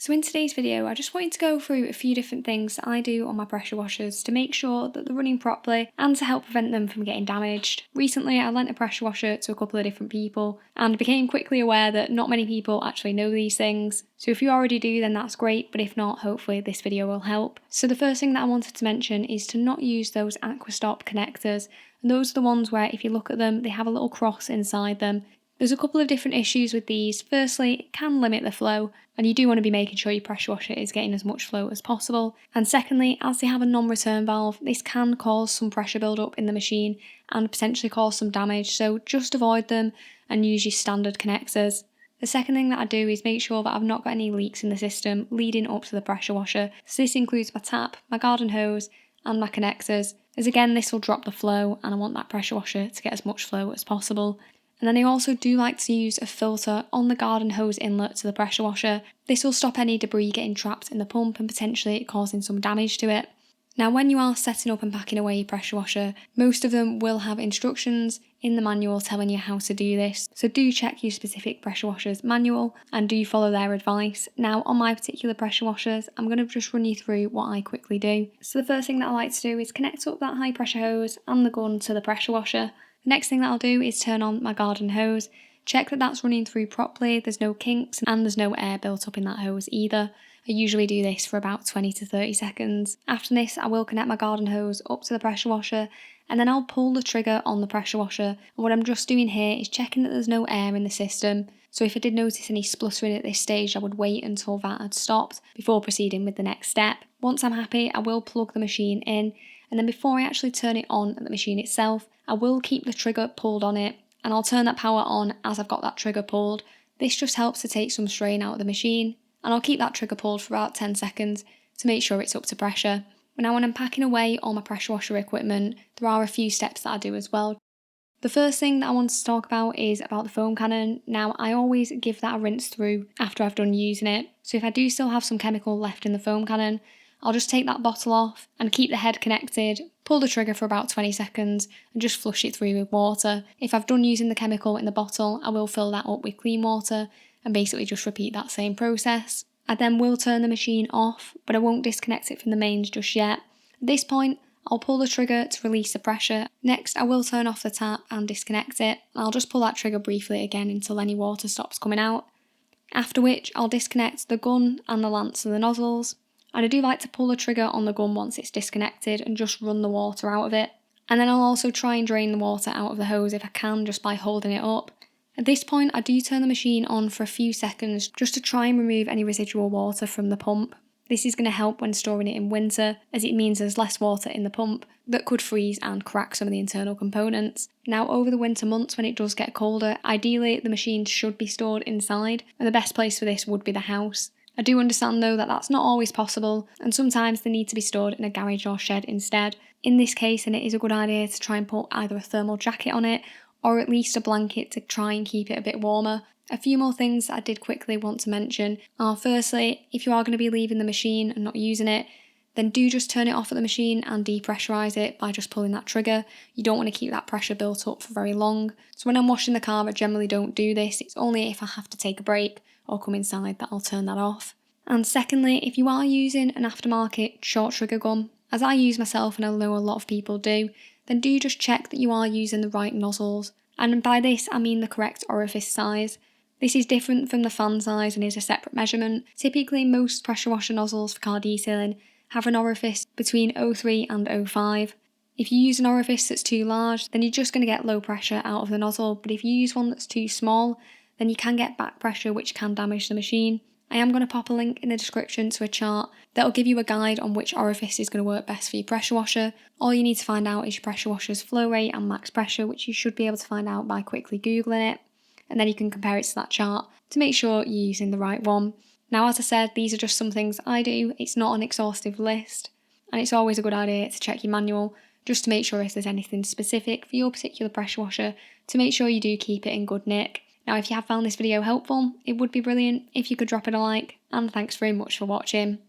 So in today's video, I just wanted to go through a few different things that I do on my pressure washers to make sure that they're running properly and to help prevent them from getting damaged. Recently, I lent a pressure washer to a couple of different people and became quickly aware that not many people actually know these things. So if you already do, then that's great, but if not, hopefully this video will help. So the first thing that I wanted to mention is to not use those Aquastop connectors. And those are the ones where if you look at them, they have a little cross inside them. There's a couple of different issues with these. Firstly, it can limit the flow, and you do want to be making sure your pressure washer is getting as much flow as possible. And secondly, as they have a non-return valve, this can cause some pressure build-up in the machine and potentially cause some damage, so just avoid them and use your standard connectors. The second thing that I do is make sure that I've not got any leaks in the system leading up to the pressure washer. So this includes my tap, my garden hose, and my connectors, as again this will drop the flow and I want that pressure washer to get as much flow as possible. And then I also do like to use a filter on the garden hose inlet to the pressure washer. This will stop any debris getting trapped in the pump and potentially causing some damage to it. Now when you are setting up and packing away your pressure washer, most of them will have instructions in the manual telling you how to do this. So do check your specific pressure washer's manual and do follow their advice. Now on my particular pressure washers, I'm going to just run you through what I quickly do. So the first thing that I like to do is connect up that high pressure hose and the gun to the pressure washer. The next thing that I'll do is turn on my garden hose, check that that's running through properly, there's no kinks and there's no air built up in that hose either. I usually do this for about 20 to 30 seconds. After this, I will connect my garden hose up to the pressure washer and then I'll pull the trigger on the pressure washer. And what I'm just doing here is checking that there's no air in the system. So if I did notice any spluttering at this stage, I would wait until that had stopped before proceeding with the next step. Once I'm happy, I will plug the machine in, and then before I actually turn it on at the machine itself, I will keep the trigger pulled on it and I'll turn that power on as I've got that trigger pulled. This just helps to take some strain out of the machine, and I'll keep that trigger pulled for about 10 seconds to make sure it's up to pressure. Now when I'm packing away all my pressure washer equipment, there are a few steps that I do as well. The first thing that I wanted to talk about is about the foam cannon. Now I always give that a rinse through after I've done using it, so if I do still have some chemical left in the foam cannon, I'll just take that bottle off and keep the head connected, pull the trigger for about 20 seconds and just flush it through with water. If I've done using the chemical in the bottle, I will fill that up with clean water and basically just repeat that same process. I then will turn the machine off, but I won't disconnect it from the mains just yet. At this point, I'll pull the trigger to release the pressure. Next, I will turn off the tap and disconnect it. I'll just pull that trigger briefly again until any water stops coming out. After which, I'll disconnect the gun and the lance of the nozzles. And I do like to pull the trigger on the gun once it's disconnected and just run the water out of it. And then I'll also try and drain the water out of the hose if I can, just by holding it up. At this point, I do turn the machine on for a few seconds just to try and remove any residual water from the pump. This is going to help when storing it in winter, as it means there's less water in the pump that could freeze and crack some of the internal components. Now over the winter months when it does get colder, ideally the machine should be stored inside, and the best place for this would be the house. I do understand though that that's not always possible, and sometimes they need to be stored in a garage or shed instead. In this case, then it is a good idea to try and put either a thermal jacket on it or at least a blanket to try and keep it a bit warmer. A few more things that I did quickly want to mention are, firstly, if you are going to be leaving the machine and not using it, then do just turn it off at the machine and depressurise it by just pulling that trigger. You don't want to keep that pressure built up for very long. So when I'm washing the car, I generally don't do this. It's only if I have to take a break or come inside that I'll turn that off. And secondly, if you are using an aftermarket short trigger gun, as I use myself and I know a lot of people do, then do just check that you are using the right nozzles. And by this I mean the correct orifice size. This is different from the fan size and is a separate measurement. Typically most pressure washer nozzles for car detailing have an orifice between 0.3 and 0.5. If you use an orifice that's too large, then you're just going to get low pressure out of the nozzle, but if you use one that's too small, then you can get back pressure which can damage the machine. I am going to pop a link in the description to a chart that will give you a guide on which orifice is going to work best for your pressure washer. All you need to find out is your pressure washer's flow rate and max pressure, which you should be able to find out by quickly googling it, and then you can compare it to that chart to make sure you're using the right one. Now as I said, these are just some things I do, it's not an exhaustive list, and it's always a good idea to check your manual just to make sure if there's anything specific for your particular pressure washer to make sure you do keep it in good nick. Now if you have found this video helpful, it would be brilliant if you could drop it a like, and thanks very much for watching.